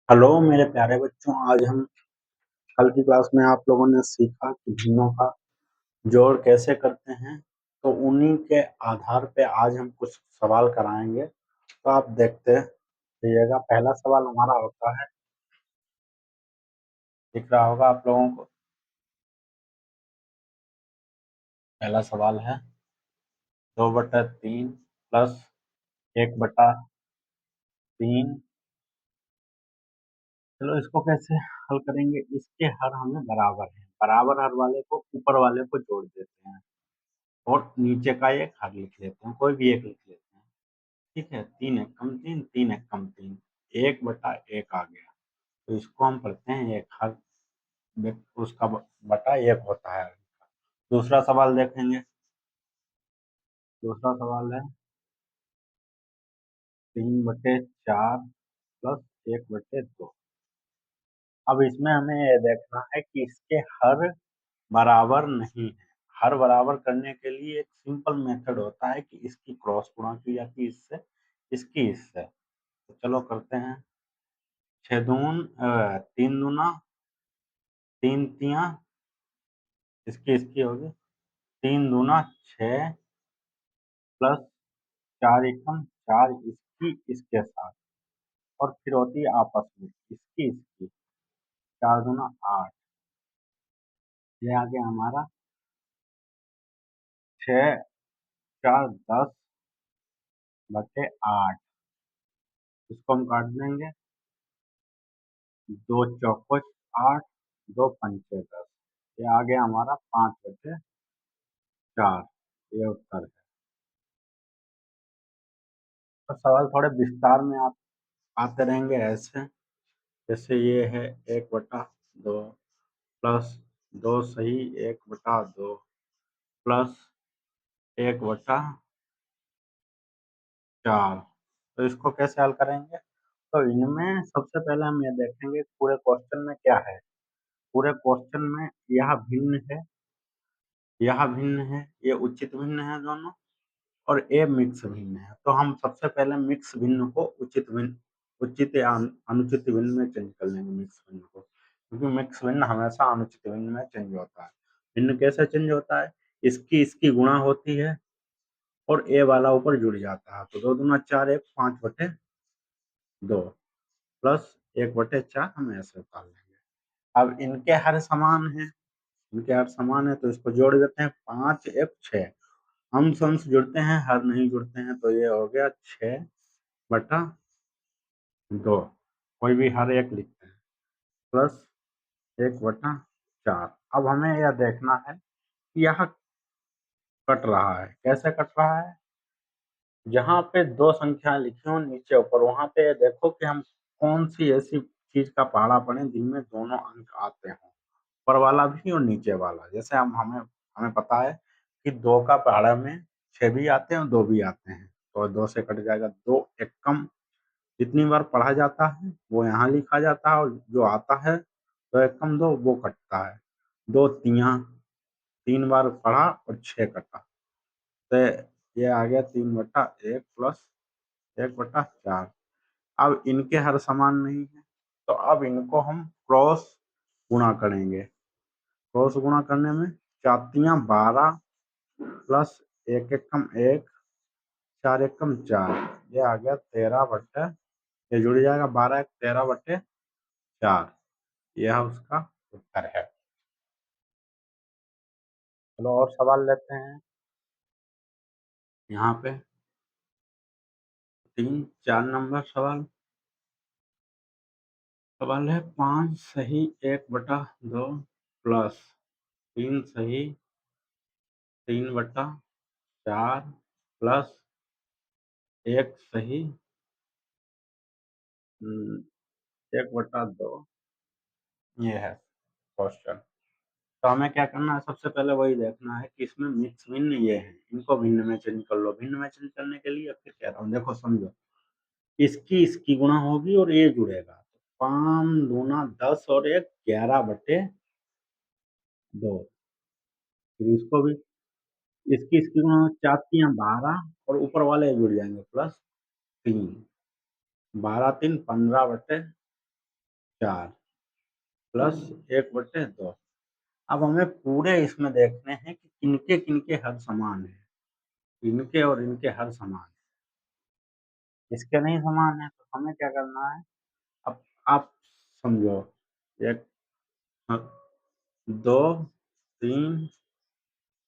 Hello मेरे प्यारे बच्चों, आज हम कल की क्लास में आप लोगों ने सीखा कि भिन्नों का जोड़ कैसे करते हैं। तो उन्हीं के आधार पे आज हम कुछ सवाल कराएंगे। तो आप देखते रहिएगा। पहला सवाल हमारा होता है, दिख रहा होगा आप लोगों को। पहला सवाल है 2/3 प्लस 1/3। चलो इसको कैसे हल करेंगे। इसके हर हमें बराबर है, बराबर हर वाले को ऊपर वाले को जोड़ देते हैं और नीचे का एक हर लिख लेते हैं, कोई भी एक लिख लेते हैं। ठीक है, 3 × 1 = 3, 3 × 1 = 1/1 आ गया। तो इसको हम पढ़ते हैं एक हर उसका बटा एक होता है। दूसरा सवाल देखेंगे। दूसरा सवाल है 3/4 प्लस 1/2। अब इसमें हमें ये देखना है कि इसके हर बराबर नहीं है। हर बराबर करने के लिए एक सिंपल मेथड होता है कि इसकी क्रॉस गुणा की जाती है इससे, इसकी इससे। तो चलो करते हैं। 3 दूना 3 तियां, इसकी होगी 3 दूना 6 प्लस 4 एकम 4, इसकी इसके साथ, और फिर होती है आपस में इसकी 4 दूना 8। ये आ गया हमारा 6 4 10/8। इसको हम काट देंगे। 2 चौको 8, 2 पंचे 10। ये आ गया हमारा 5/4। ये उत्तर है। तो सवाल थोड़े विस्तार में आप आते रहेंगे ऐसे। जैसे ये है 1/2 प्लस 2 सही 1/2 प्लस 1/4। तो इसको कैसे हल करेंगे। तो इनमें सबसे पहले हम ये देखेंगे पूरे क्वेश्चन में क्या है। पूरे क्वेश्चन में यह भिन्न है, यह भिन्न है, ये उचित भिन्न है दोनों, और ये मिक्स भिन्न है। तो हम सबसे पहले मिक्स भिन्न को उचित या अनुचित भिन्न में चेंज कर लेंगे। मिक्स भिन्न को, क्योंकि मिक्स भिन्न हमेशा अनुचित भिन्न में चेंज होता है। भिन्न कैसे चेंज होता है, इसकी गुणा होती है और ए वाला ऊपर जुड़ जाता है। तो 2 दूना 4 1 5/2 प्लस 1/4 हम ऐसे उतार लेंगे। अब इनके हर समान है, इनके हर समान है तो इसको जोड़ देते हैं। 5 1 6 अंश अंश जुड़ते हैं, हर नहीं जुड़ते हैं। तो ये हो गया 6/2। कोई भी हर एक लिखते हैं प्लस 1/4। अब हमें यह देखना है कि यह कट रहा है। कैसे कट रहा है, जहाँ पे दो संख्या लिखी हो नीचे ऊपर, वहां पे देखो कि हम कौन सी ऐसी चीज का पहाड़ा पढ़े जिनमें दोनों अंक आते हों, ऊपर वाला भी और नीचे वाला। जैसे हमें हमें पता है कि 2 का पहाड़ा में 6 भी आते हैं और 2 भी आते हैं। तो 2 से कट जाएगा 2 एकम। जितनी बार पढ़ा जाता है वो यहाँ लिखा जाता है, और जो आता है 2 एकम 2 वो कटता है। 2 तियां, 3 बार पढ़ा और 6 कटा। तो ये आ गया 3/1 प्लस 1/4। अब इनके हर समान नहीं है, तो अब इनको हम क्रॉस गुणा करेंगे। क्रॉस गुणा करने में 4 12 प्लस 1 एकम 1 4 एकम 4। ये आ गया 13/, ये जुड़ जाएगा 12 13/4। यह उसका उत्तर है। चलो और सवाल लेते हैं। यहाँ पे 4 नंबर सवाल। सवाल है 5 सही 1/2 प्लस 3 सही 3/4 प्लस 1 सही 1/2। ये है क्वेश्चन। तो हमें क्या करना है, सबसे पहले वही देखना है कि इसमें मिक्स भिन्न ये है, इनको भिन्न में चेंज कर लो। भिन्न में चेंज करने के लिए फिर कह रहा हूँ, देखो समझो, इसकी गुणा होगी और ये जुड़ेगा। 5 दूना 10 और 1 11/2। फिर इसको भी इसकी गुणा 4 तियां 12 और ऊपर वाले जुड़ जाएंगे प्लस 3। 12 3 15/, 4 प्लस 1/2। अब हमें पूरे इसमें देखने हैं कि किनके-किनके हर समान हैं। इनके और इनके हर समान हैं। इसके नहीं समान है तो हमें क्या करना है, अब आप समझो, 1 अ, 2, 3,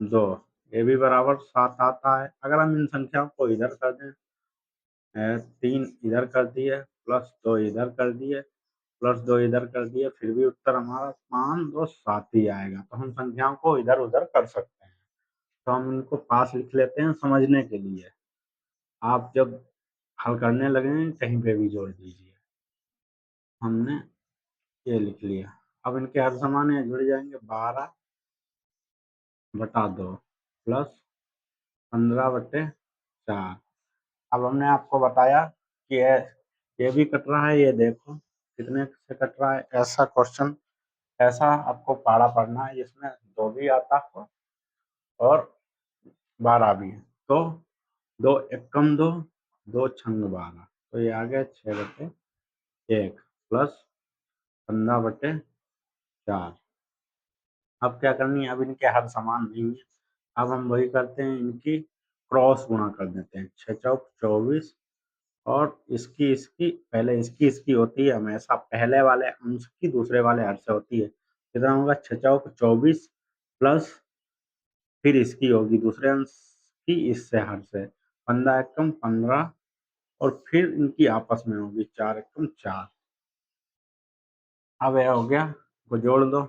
2, ये भी बराबर 7 आता है। अगर हम इन संख्याओं को इधर कर दें, 3 इधर कर दिए, प्लस 2 इधर कर दिए, प्लस 2 इधर कर दिए, फिर भी उत्तर हमारा 5, 2, 7 ही आएगा। तो हम संख्याओं को इधर-उधर कर सकते हैं। तो हम इनको पास लिख लेते हैं समझने के लिए। आप जब हल करने लगेंगे कहीं पे भी जोड़ दीजिए। हमने ये लिख लिया। अब इनके हर समान है, जुड़ जाएंगे। 12/2 प्लस 15/4। अब हमने आपको बताया कि ये भी कट रहा है, ये देखो कितने से कट रहा है। ऐसा क्वेश्चन, ऐसा आपको पारा पढ़ना है जिसमें 2 भी आता हो और 12 भी है। तो 2 एकम 2, 2 छंग 12, तो ये आ गया 6/1 प्लस 15/4। अब क्या करनी है, अब इनके हर समान नहीं है। अब हम वही करते हैं, इनकी क्रॉस गुणा कर देते हैं। 6 चौक 24 और इसकी पहले इसकी होती है हमेशा पहले वाले अंश की दूसरे वाले हर से होती है। कितना होगा, 6 चौक 24 प्लस फिर इसकी होगी दूसरे अंश की इससे हर से 15 एकम 15 और फिर इनकी आपस में होगी 4 एकम 4। अब यह हो गया, वो जोड़ दो।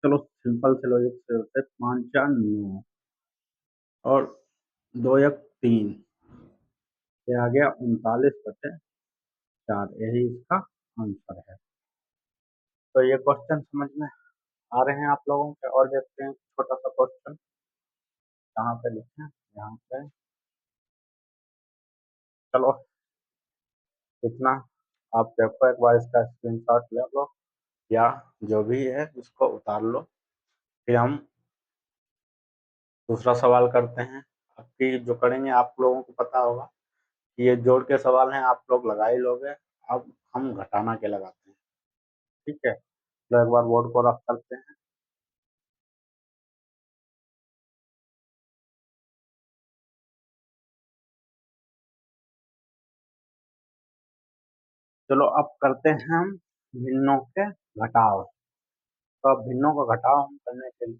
चलो सिंपल से लॉजिक से होते 5 4 9 और 2 1 3, ये आ गया 39/4। यही इसका आंसर है। तो ये क्वेश्चन समझ में आ रहे हैं आप लोगों के। और देखते हैं छोटा सा क्वेश्चन, कहाँ पे लिखे हैं, यहाँ पे। चलो इतना आप देखो, एक बार इसका स्क्रीनशॉट ले लो या जो भी है इसको उतार लो। फिर हम दूसरा सवाल करते हैं। आपकी जो करेंगे आप लोगों को पता होगा कि ये जोड़ के सवाल हैं, आप लोग लगा ही लोगे। अब हम घटाना के लगाते हैं। ठीक है, तो एक बार बोर्ड को रफ करते हैं। चलो अब करते हैं हम भिन्नों के घटाव। तो अब भिन्नों का घटाव हम करने के लिए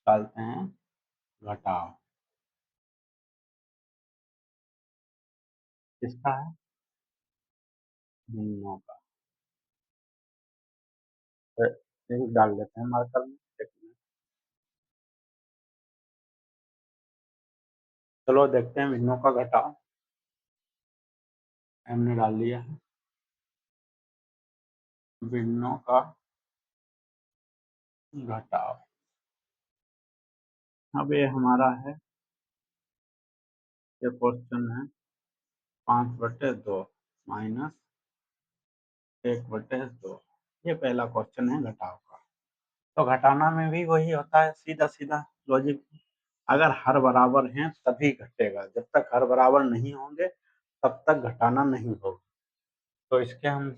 डालते हैं घटाव। किसका है, भिन्नों का। तो एक डाल देते हैं मार्कर में। एक मिनट। चलो देखते हैं भिन्नों का घटाव। हमने डाल दिया है भिन्नों का घटाव। अब ये हमारा है, ये क्वेश्चन है 5/2 माइनस 1/2। ये पहला क्वेश्चन है घटाव का। तो घटाना में भी वही होता है, सीधा सीधा लॉजिक। अगर हर बराबर हैं तभी घटेगा, जब तक हर बराबर नहीं होंगे तब तक घटाना नहीं होगा। तो इसके हम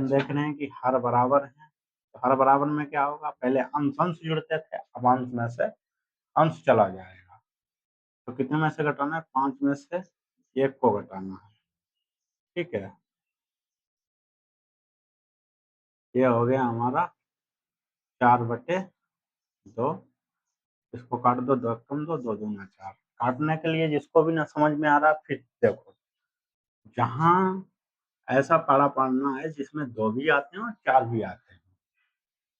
देख रहे हैं कि हर बराबर हैं, तो हर बराबर में क्या होगा, पहले अंश अंश जुड़ते थे, अब अंश में से अंश चला जाएगा। तो कितने में से घटाना है, 5 में से 1 को घटाना है। ठीक है, ये हो गया हमारा 4/2। इसको काट दो, 2 कम 2, 2 दूना 4। काटने के लिए जिसको भी ना समझ में आ रहा फिर देखो, जहां ऐसा पारा पढ़ना है जिसमें 2 भी आते हैं और 4 भी आते हैं।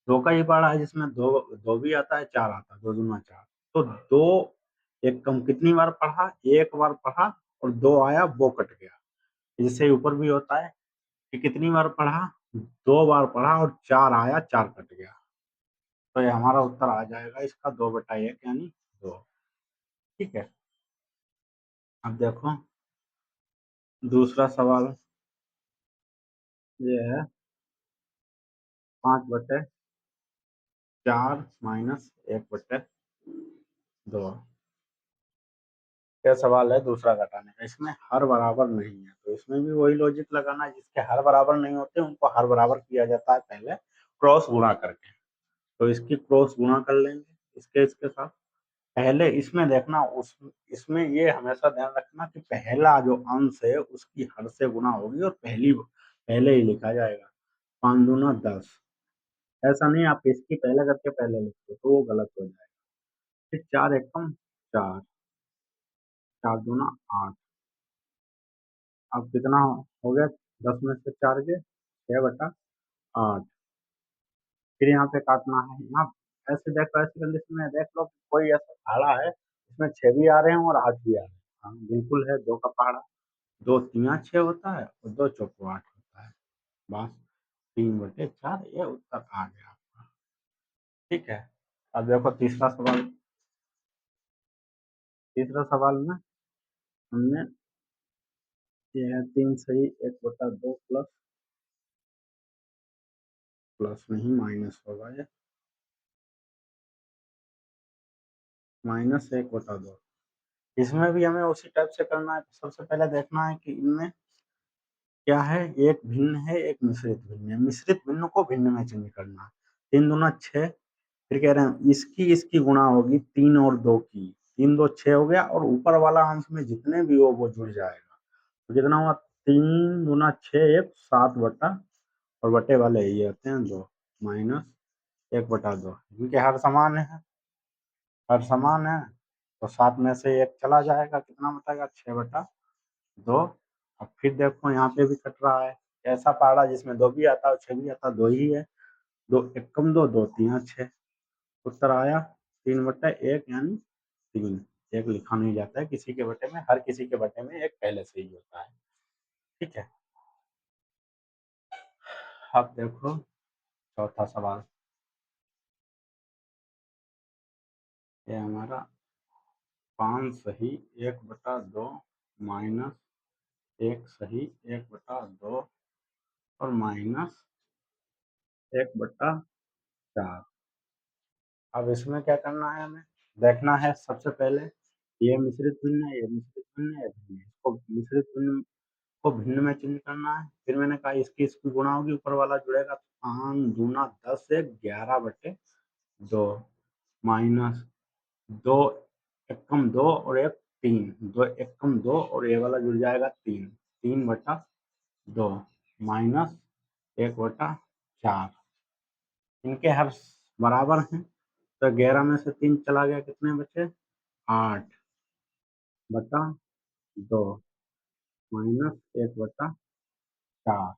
2 का ही पारा है जिसमें 2 भी आता है, 4 आता है, 2 दूना 4। तो 2 एक कम कितनी बार पढ़ा, एक बार पढ़ा और 2 आया वो कट गया। इससे ऊपर भी होता है कि कितनी बार पढ़ा, 2 बार पढ़ा और 4 आया, 4 कट गया। तो ये हमारा उत्तर आ जाएगा इसका 2/1 यानी 2। ठीक है, अब देखो दूसरा सवाल ये है 5/4 माइनस 1/2। यह सवाल है दूसरा घटाने का। इसमें हर बराबर नहीं है तो तो इसमें भी वही लॉजिक लगाना है, जिसके हर बराबर नहीं होते उनको हर बराबर किया जाता है पहले क्रॉस गुणा करके। तो इसकी क्रॉस गुणा कर लेंगे इसके साथ। पहले इसमें देखना, उस इसमें ये हमेशा ध्यान रखना कि पहला जो अंश है उसकी हर से गुणा होगी और पहले ही लिखा जाएगा। 5 दूना 10। ऐसा नहीं आप इसकी पहले करके पहले लिखते तो वो गलत हो जाएगा। फिर 4 एकम 4, 4 दूना 8। अब कितना हो गया? 10 में से 4 गए 6/8। फिर यहाँ पे काटना है। यहाँ ऐसे देखो, ऐसी कंडीशन में देख लो कोई ऐसा पहाड़ा है इसमें 6 भी आ रहे हैं और 8 भी आ रहे हैं। हाँ बिल्कुल है, 2 का पहाड़ा। 2 तिया 6 होता है और 2 चौको 8 होता है। बस 3/4 ये उत्तर आ गया आपका। ठीक है। अब देखो तीसरा सवाल। तीसरा सवाल में हमने ये है 3 सही 1/2 प्लस, प्लस नहीं माइनस होगा ये, -1/2। इसमें भी हमें उसी टाइप से करना है। सबसे पहले देखना है कि इनमें क्या है, एक भिन्न है एक मिश्रित भिन्न है। मिश्रित भिन्न को भिन्न में चेंज करना है। 3 दूना 6। फिर कह रहे हैं इसकी गुणा होगी 3 और 2 की। 3 2 6 हो गया और ऊपर वाला अंश में जितने भी हो वो जुड़ जाएगा। तो कितना हुआ? 3 दूना 6 1 7 और बटे वाले ये होते हैं 2 -1/2। इनके हर समान है, हर समान है तो 7 में से 1 चला जाएगा। कितना बचेगा? 6/2। अब फिर देखो यहाँ पे भी कट रहा है। ऐसा पहाड़ा जिसमें 2 भी आता है और 6 भी आता है, 2 ही है। 2 एकम 2, 2 तिया 6। उत्तर आया 3/1 यानी 3। एक लिखा नहीं जाता है किसी के बटे में, हर किसी के बटे में एक पहले से ही होता है। ठीक है। अब देखो चौथा सवाल। ये हमारा 5 सही 1/2 -1 सही 1/2 और -1/4। अब इसमें क्या करना है, हमें देखना है सबसे पहले ये मिश्रित भिन्न है, ये मिश्रित भिन्न है, ये भिन्न है। इसको मिश्रित भिन्न को भिन्न में चेंज करना है। फिर मैंने कहा इसकी गुणा होगी, ऊपर वाला जुड़ेगा। 5 दूना 10 से 11/2 माइनस 2 एकम 2 और 1 3। 2 एकम 2 और ये वाला जुड़ जाएगा 3। 3/2 माइनस 1/4। इनके हर बराबर हैं तो 11 में से 3 चला गया, कितने बचे? 8/2 माइनस 1/4।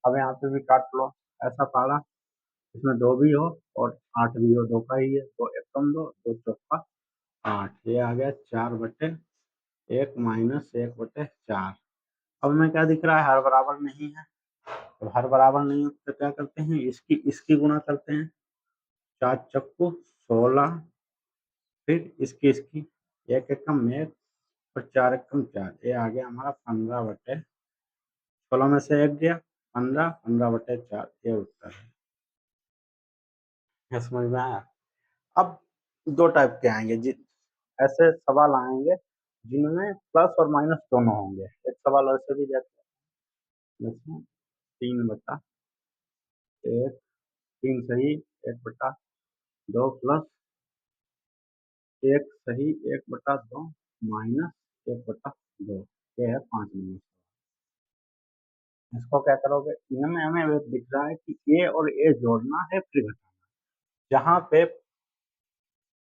अब यहाँ पे भी काट लो। ऐसा पहाड़ा इसमें 2 भी हो और 8 भी हो, 2 का ही है। 2 एकम 2, 2 चौका 8। ये आ गया 4/1 माइनस 1/4। अब हमें क्या दिख रहा है? हर बराबर नहीं है। तो हर बराबर नहीं है तो क्या करते हैं, इसकी गुणा करते हैं। 4 चक्कू 16, फिर इसकी 1 एकम 1 और 4 एकम 4। ये आ गया हमारा 15/16 में से 1 गया 15, 15/4 ये उत्तर है। ये समझ में आया? अब 2 टाइप के आएंगे ऐसे सवाल आएंगे जिनमें प्लस और माइनस दोनों होंगे। एक सवाल ऐसे भी देखते हैं जैसे 3/1, 3 सही 1/2 प्लस 1 सही 1/2 माइनस 1/2। ये है 5 नंबर। इसको क्या करोगे? इनमें हमें दिख रहा है कि ए और ए जोड़ना है फिर घटाना। जहाँ पे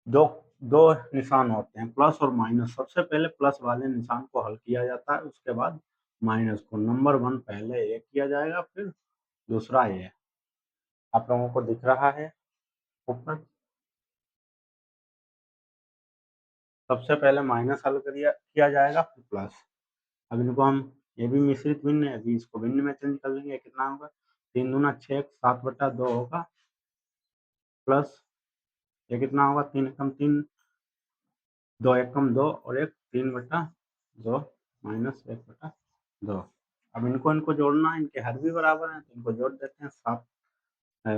दो दो निशान होते हैं प्लस और माइनस, सबसे पहले प्लस वाले निशान को हल किया जाता है, उसके बाद माइनस को। नंबर 1 पहले ए किया जाएगा फिर दूसरा ए। आप लोगों को दिख रहा है ऊपर? सबसे पहले माइनस हल किया जाएगा फिर प्लस। अब इनको हम, ये भी मिश्रित भिन्न है, अभी इसको भिन्न में चेंज कर लेंगे। कितना होगा? 3 दूना 6 7/2 होगा प्लस ये कितना होगा? 3 एकम 3, 2 एकम 2 और 1 3/2 माइनस 1/2। अब इनको जोड़ना है, इनके हर भी बराबर हैं तो इनको जोड़ देते हैं।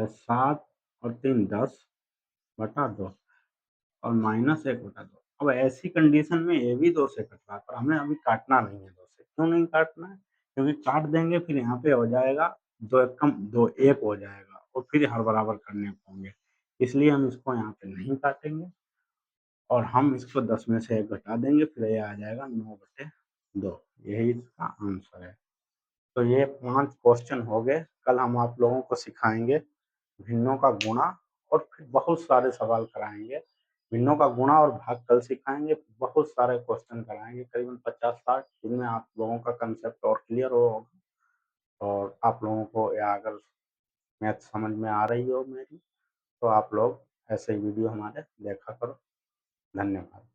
7 और 3 10/2 और माइनस 1/2। अब ऐसी कंडीशन में ये भी 2 से कट रहा है, पर हमें अभी काटना नहीं है 2 से। क्यों नहीं काटना है? क्योंकि काट देंगे फिर यहाँ पे हो जाएगा 2 एकम 2 एक हो जाएगा और फिर हर बराबर करने होंगे। इसलिए हम इसको यहाँ पे नहीं काटेंगे और हम इसको 10 में से 1 घटा देंगे, फिर ये आ जाएगा 9/2। यही इसका आंसर है। तो ये 5 क्वेश्चन हो गए। कल हम आप लोगों को सिखाएँगे भिन्नों का गुणा और फिर बहुत सारे सवाल कराएँगे। भिन्नों का गुणा और भाग कल सिखाएँगे, बहुत सारे क्वेश्चन कराएँगे, करीबन 50-60, जिनमें आप लोगों का कंसेप्ट और क्लियर हो और आप लोगों को या अगर मैथ समझ में आ रही हो मेरी, तो आप लोग ऐसे ही वीडियो हमारे देखा करो। धन्यवाद।